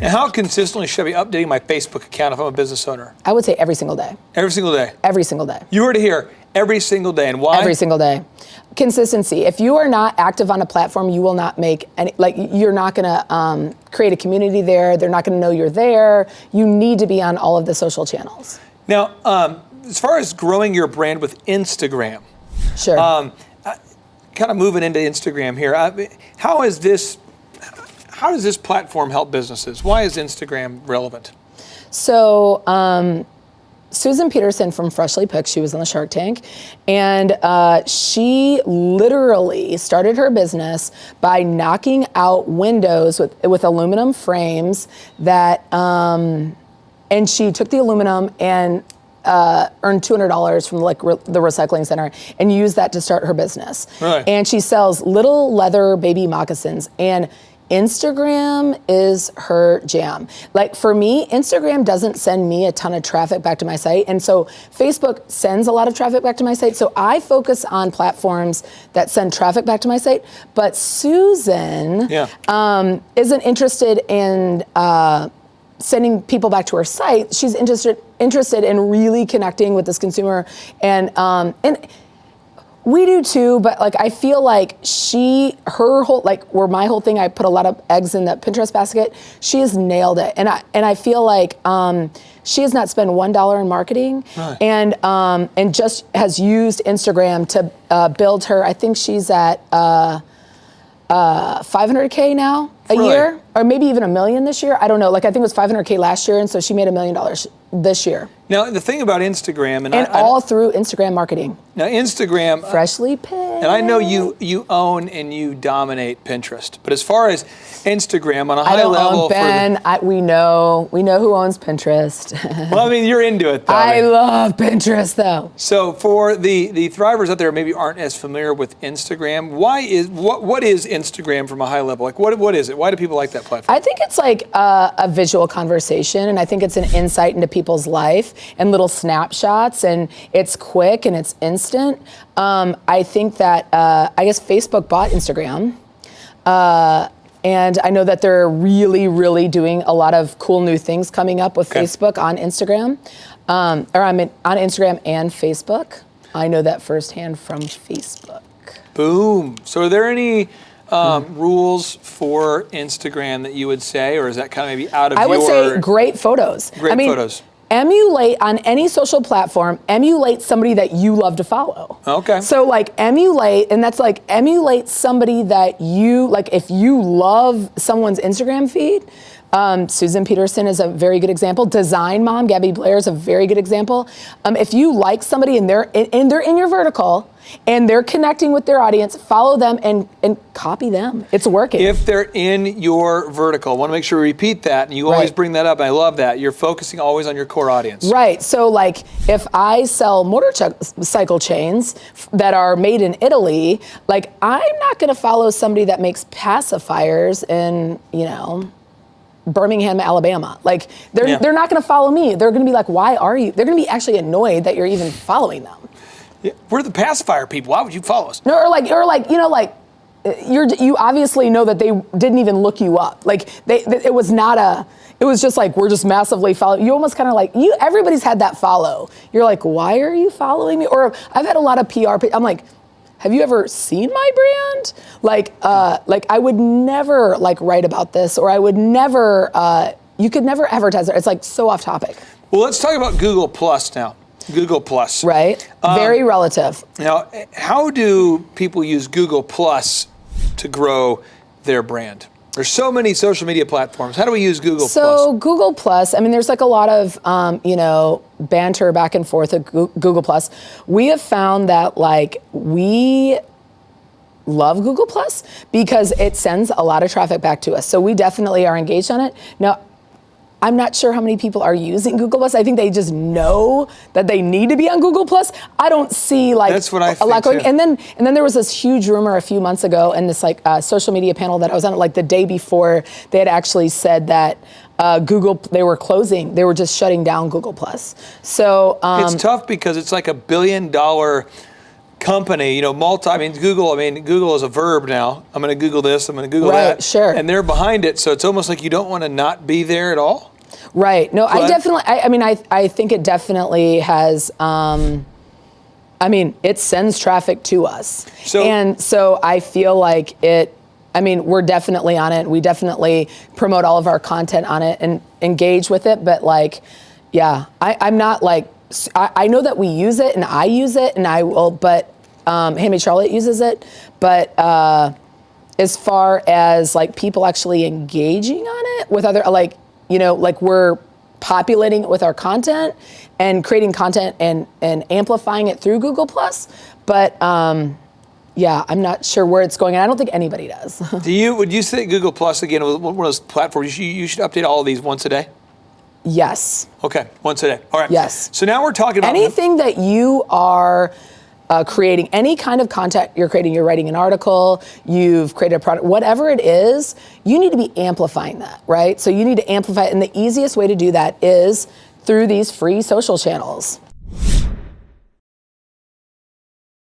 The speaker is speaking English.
And how consistently should I be updating my Facebook account if I'm a business owner? I would say every single day. Every single day? Every single day. You heard it here, every single day. And why? Every single day. Consistency. If you are not active on a platform, you will not make any, like, you're not gonna create a community there. They're not gonna know you're there. You need to be on all of the social channels. Now, as far as growing your brand with Instagram, Sure. kind of moving into Instagram here, how does this platform help businesses? Why is Instagram relevant? So, Susan Peterson from Freshly Picked, she was on the Shark Tank, and she literally started her business by knocking out windows with aluminum frames that, and she took the aluminum and earned $200 from the recycling center and used that to start her business. Right. And she sells little leather baby moccasins, and Instagram is her jam. Like for me, Instagram doesn't send me a ton of traffic back to my site. And so Facebook sends a lot of traffic back to my site. So I focus on platforms that send traffic back to my site. But Susan isn't interested in sending people back to her site. She's interested in really connecting with this consumer, and we do too, but like I feel like her whole, like where my whole thing, I put a lot of eggs in the Pinterest basket. She has nailed it, and I feel like she has not spent $1 in marketing, right. and just has used Instagram to build her. I think she's at 500K now a year, or maybe even $1 million this year. I don't know. Like I think it was 500K last year, and so she made $1 million this year. Now the thing about Instagram, and all through Instagram marketing. Now Instagram, Freshly Picked. and I know you own and you dominate Pinterest, but as far as Instagram on a high level, we know who owns Pinterest. Well, I mean, you're into it, though. I love Pinterest, though. So for the thrivers out there who maybe aren't as familiar with Instagram, what is Instagram from a high level? Like what is it? Why do people like that platform? I think it's like a visual conversation, and I think it's an insight into people's life and little snapshots, and it's quick and it's instant. I think that I guess Facebook bought Instagram. And I know that they're really, really doing a lot of cool new things coming up with Facebook on Instagram, on Instagram and Facebook. I know that firsthand from Facebook. Boom. So are there any rules for Instagram that you would say, or is that kind of maybe out of I would say great photos. Great photos. Emulate on any social platform, emulate somebody that you love to follow. Okay. So like emulate, and that's like emulate somebody that you, like if you love someone's Instagram feed, Susan Peterson is a very good example. Design Mom, Gabby Blair is a very good example. If you like somebody and they're in your vertical and they're connecting with their audience, follow them and copy them. It's working. If they're in your vertical, I want to make sure we repeat that, and you always bring that up. I love that. You're focusing always on your core audience. Right. So like if I sell motorcycle chains that are made in Italy, like I'm not going to follow somebody that makes pacifiers in, Birmingham, Alabama. Like they're not going to follow me. They're going to be like, why are you? They're going to be actually annoyed that you're even following them. Yeah, we're the pacifier people. Why would you follow us? No, you obviously know that they didn't even look you up. Like it was just like, we're just massively following. You almost kind of like, everybody's had that follow. You're like, why are you following me? Or I've had a lot of PR. I'm like, have you ever seen my brand? Like I would never write about this, or I would never, you could never advertise it. It's like so off topic. Well, let's talk about Google Plus now. Google Plus. Right, very relative. Now, how do people use Google Plus to grow their brand? There's so many social media platforms. How do we use Google Plus? So Google Plus, I mean, there's like a lot of, banter back and forth at Google Plus. We have found that we love Google Plus because it sends a lot of traffic back to us. So we definitely are engaged on it. Now, I'm not sure how many people are using Google Plus. I think they just know that they need to be on Google Plus. I don't see that's what I think a lot going. Too. And then there was this huge rumor a few months ago in this social media panel that I was on, the day before they had actually said that Google, they were closing. They were just shutting down Google Plus. So it's tough because it's like $1 billion company, Google is a verb now. I'm going to Google this, I'm going to Google Right, that. sure. And they're behind it, so it's almost like you don't want to not be there at all. Right. No, But- I think it definitely has, it sends traffic to us. And so I feel like we're definitely on it. We definitely promote all of our content on it and engage with it. But I'm not like, I know that we use it and I use it and I will, but Handmade Charlotte uses it. But as far as like people actually engaging on it with other, we're populating it with our content and creating content and amplifying it through Google+. But I'm not sure where it's going, and I don't think anybody does. Would you say Google Plus again was one of those platforms you should update all of these once a day? Yes. Okay, once a day. All right. Yes. So now we're talking about anything that you are creating, any kind of content you're creating, you're writing an article, you've created a product, whatever it is, you need to be amplifying that, right? So you need to amplify it, and the easiest way to do that is through these free social channels.